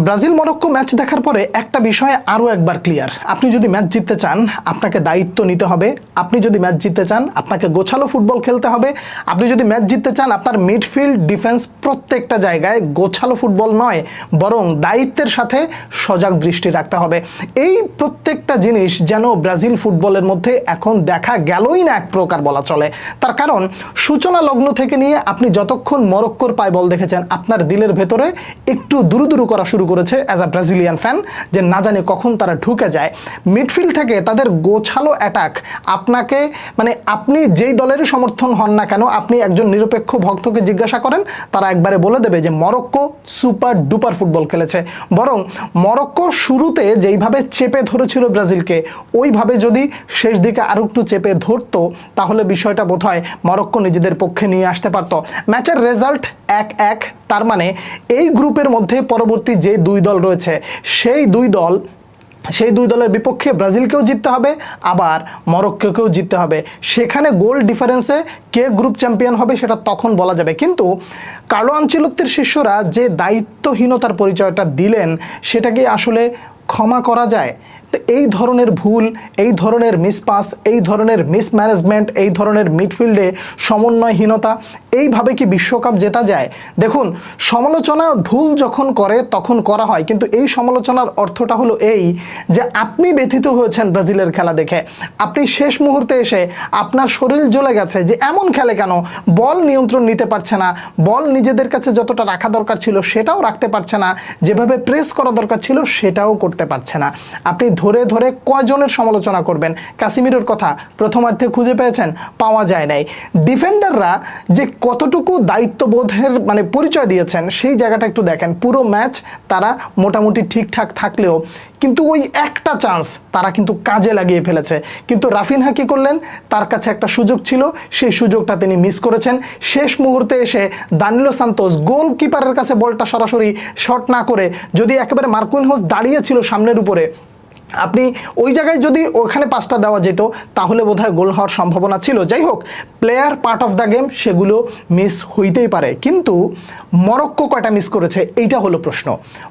Brazil Morocco match দেখার পরে একটা বিষয় আরও একবার ক্লিয়ার। আপনি যদি ম্যাচ জিততে চান আপনাকে দায়িত্ব নিতে হবে। আপনি যদি ম্যাচ জিততে চান আপনাকে গোছালো ফুটবল খেলতে হবে। আপনি যদি ম্যাচ জিততে চান আপনার মিডফিল্ড ডিফেন্স প্রত্যেকটা জায়গায় গোছালো ফুটবল নয় বরং দায়িত্বের সাথে সজাগ দৃষ্টি রাখতে হবে। এই প্রত্যেকটা জিনিস যেন ব্রাজিল ফুটবলের মধ্যে এখন দেখা গেলই না এক প্রকার বলা চলে। তার কারণ সূচনা লগ্ন থেকে নিয়ে আপনি যতক্ষণ মরক্কোর পায় বল দেখেছেন আপনার দিলের ভেতরে একটু দুরু করা শুরু করেছে অ্যাজ আ ব্রাজিলিয়ান ফ্যান, যে না জানি কখন তারা ঢুকে যায় মিডফিল্ড থেকে। তাদের গোছালো অ্যাটাক আপনাকে আপনি যেই দলেরই সমর্থন হন না কেন, আপনি একজন নিরপেক্ষ ভক্তকে জিজ্ঞাসা করেন তারা একবারে বলে দেবে যে মরক্কো সুপার ডুপার ফুটবল খেলেছে। বরং মরক্কো শুরুতে যেইভাবে চেপে ধরেছিল ব্রাজিলকে ওইভাবে যদি শেষ দিকে আরও একটু চেপে ধরতো তাহলে বিষয়টা বোধহয় মরক্কো নিজেদের পক্ষে নিয়ে আসতে পারত। ম্যাচের রেজাল্ট 1-1। তার মানে এই গ্রুপের মধ্যে পরবর্তী যে দুই দল রয়েছে সেই দুই দলের বিপক্ষে ব্রাজিলকেও জিততে হবে আবার মরক্কোকেও জিততে হবে। সেখানে গোল ডিফারেন্সে কে গ্রুপ চ্যাম্পিয়ন হবে সেটা তখন বলা যাবে। কিন্তু কার্লো আনচেলত্তির শিষ্যরা যে দায়িত্বহীনতার পরিচয়টা দিলেন সেটা কি আসলে ক্ষমা করা যায়? এই ধরনের ভুল, এই ধরনের মিসপাস, এই ধরনের মিসম্যানেজমেন্ট, এই ধরনের মিডফিল্ডে সমন্বয়হীনতা, এইভাবে কি বিশ্বকাপ জেতা যায়? দেখুন, সমালোচনা ভুল যখন করে তখন করা হয়, কিন্তু এই সমালোচনার অর্থটা হলো এই যে আপনি ব্যথিত হয়েছেন ব্রাজিলের খেলা দেখে, আপনি শেষ মুহূর্তে এসে আপনার শরীর জ্বলে গেছে যে এমন খেলে কেন, বল নিয়ন্ত্রণ নিতে পারছে না, বল নিজেদের কাছে যতটা রাখা দরকার ছিল সেটাও রাখতে পারছে না, যেভাবে প্রেস করা দরকার ছিল সেটাও করতে পারছে না। আপনি ধরে ধরে কয়জনের সমালোচনা করবেন? কাসিমিরোর কথা প্রথমার্ধে খুঁজে পেয়েছেন, পাওয়া যায় নাই। ডিফেন্ডাররা যে কতটুকু দায়িত্ববোধের পরিচয় দিয়েছেন সেই জায়গাটা একটু দেখেন। পুরো ম্যাচ তারা মোটামুটি ঠিকঠাক থাকলেও কিন্তু ওই একটা চান্স তারা কিন্তু কাজে লাগিয়ে ফেলেছে। কিন্তু রাফিনহা কি করলেন? তার কাছে একটা সুযোগ ছিল, সেই সুযোগটা তিনি মিস করেছেন। শেষ মুহূর্তে এসে দানিলো সান্তোস গোলকিপারের কাছে বলটা সরাসরি শট না করে, যদি একেবারে মার্কুইনহোস দাঁড়িয়ে ছিল সামনের উপরে, আপনি ওই জায়গায় যদি ওখানে পাসটা দেওয়া যেত তাহলে বোধহয় গোল হওয়ার সম্ভাবনা ছিল। যাই হোক, player part of the game, সেগুলো মিস হইতেই পারে। কিন্তু মরক্কো কয়টা মিস করেছে এইটা হলো প্রশ্ন।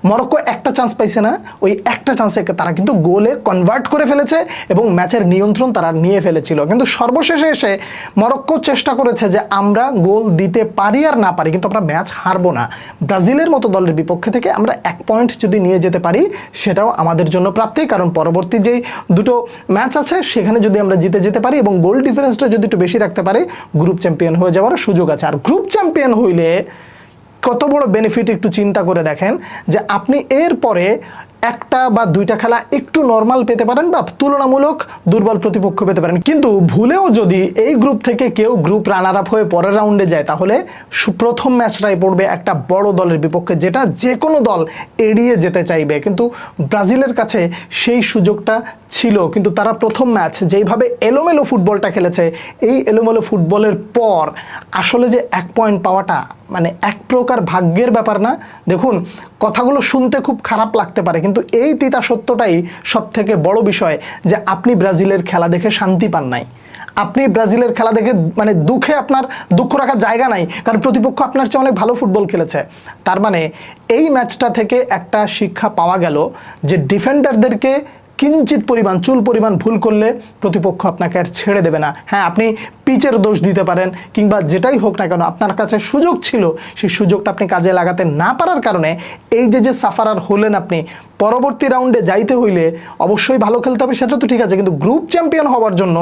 মরক্কো একটা চান্স পাইছে না, ওই একটা চান্সে তারা কিন্তু গোলে কনভার্ট করে ফেলেছে এবং ম্যাচের নিয়ন্ত্রণ তারা নিয়ে ফেলেছিল। কিন্তু সর্বশেষে এসে মরক্কো চেষ্টা করেছে যে আমরা গোল দিতে পারি আর না পারি কিন্তু আমরা ম্যাচ হারবো না। ব্রাজিলের মতো দলের বিপক্ষে থেকে আমরা 1 পয়েন্ট যদি নিয়ে যেতে পারি সেটাও আমাদের জন্য প্রাপ্তি, কারণ পরবর্তী যেই দুটো ম্যাচ আছে সেখানে যদি আমরা জিতে যেতে পারি এবং গোল ডিফারেন্সটা যদি একটু বেশি রাখতে পারি গ্রুপ চ্যাম্পিয়ন হয়ে যাওয়ার সুযোগ আছে। আর গ্রুপ চ্যাম্পিয়ন হইলে কত বড় বেনিফিট একটু চিন্তা করে দেখেন, যে আপনি এরপরে একটা বা দুইটা খেলা একটু নর্মাল পেতে পারেন বা তুলনামূলক দুর্বল প্রতিপক্ষ পেতে পারেন। কিন্তু ভুলেও যদি এই গ্রুপ থেকে কেউ গ্রুপ রানার আপ হয়ে পরের রাউন্ডে যায় তাহলে প্রথম ম্যাচটাই পড়বে একটা বড় দলের বিপক্ষে, যেটা যে কোনো দল এড়িয়ে যেতে চাইবে। কিন্তু ব্রাজিলের কাছে সেই সুযোগটা ছিল, কিন্তু তারা প্রথম ম্যাচ যেইভাবে এলোমেলো ফুটবলটা খেলেছে, এই এলোমেলো ফুটবলের পর আসলে যে 1 পয়েন্ট পাওয়াটা এক প্রকার ভাগ্যের ব্যাপার না? দেখুন, কথাগুলো শুনতে খুব খারাপ লাগতে পারে কিন্তু এই তিতা সত্যটাই সব থেকে বড় বিষয়, যে আপনি ব্রাজিলের খেলা দেখে শান্তি পান নাই। আপনি ব্রাজিলের খেলা দেখে দুঃখে আপনার দুঃখ রাখার জায়গা নাই, কারণ প্রতিপক্ষ আপনার চেয়ে অনেক ভালো ফুটবল খেলেছে। তার মানে এই ম্যাচটা থেকে একটা শিক্ষা পাওয়া গেল যে ডিফেন্ডারদেরকে কিঞ্চিত পরিমাণ চুল পরিমাণ ভুল করলে প্রতিপক্ষ আপনাকে আর ছেড়ে দেবে না। হ্যাঁ, আপনি পিচের দোষ দিতে পারেন কিংবা যেটাই হোক না কেন, আপনার কাছে সুযোগ ছিল, সেই সুযোগটা আপনি কাজে লাগাতে না পারার কারণে এই যে সাফারার হলেন আপনি। পরবর্তী রাউন্ডে যাইতে হইলে অবশ্যই ভালো খেলতে হবে, সেটা তো ঠিক আছে, কিন্তু গ্রুপ চ্যাম্পিয়ন হওয়ার জন্য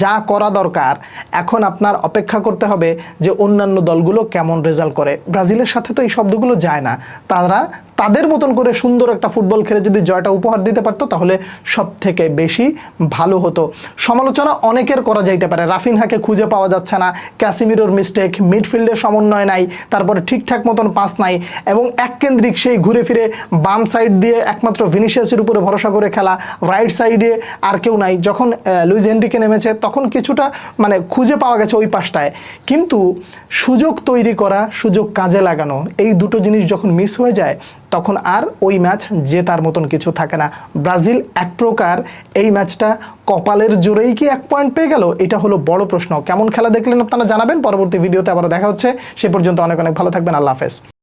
যা করা দরকার এখন আপনার অপেক্ষা করতে হবে যে অন্যান্য দলগুলো কেমন রেজাল্ট করে। ব্রাজিলের সাথে তো এই শব্দগুলো যায় না, তারা তাদের মতন করে সুন্দর একটা ফুটবল খেলে যদি জয়টা উপহার দিতে পারতো তাহলে সব থেকে বেশি ভালো হতো। সমালোচনা অনেকের করা যাইতে পারে, রাফিনহাকে খুঁজে পাওয়া যাচ্ছে না, ক্যাসিমিরোর মিস্টেক, মিডফিল্ডের সমন্বয় নাই, তারপরে ঠিকঠাক মতন পাস নাই এবং এককেন্দ্রিক সেই ঘুরে ফিরে বাম সাইড দিয়ে একমাত্র ভিনিসিয়াসের উপরে ভরসা করে খেলা, রাইট সাইডে আর কেউ নাই। যখন লুইস এনরিকে নেমেছে তখন কিছুটা খুঁজে পাওয়া গেছে ওই পাশটায়, কিন্তু সুযোগ তৈরি করা, সুযোগ কাজে লাগানো, এই দুটো জিনিস যখন মিস হয়ে যায় তখন আর ওই ম্যাচ জেতার মতন কিছু থাকে না। ব্রাজিল এক প্রকার এই ম্যাচটা কপালের জোরেই কি 1 পয়েন্ট পেয়ে গেল, এটা হলো বড় প্রশ্ন। কেমন খেলা দেখলেন আপনারা জানাবেন, পরবর্তী ভিডিওতে আবার দেখা হচ্ছে। সে পর্যন্ত অনেক অনেক ভালো থাকবেন। আল্লাহ হাফেজ।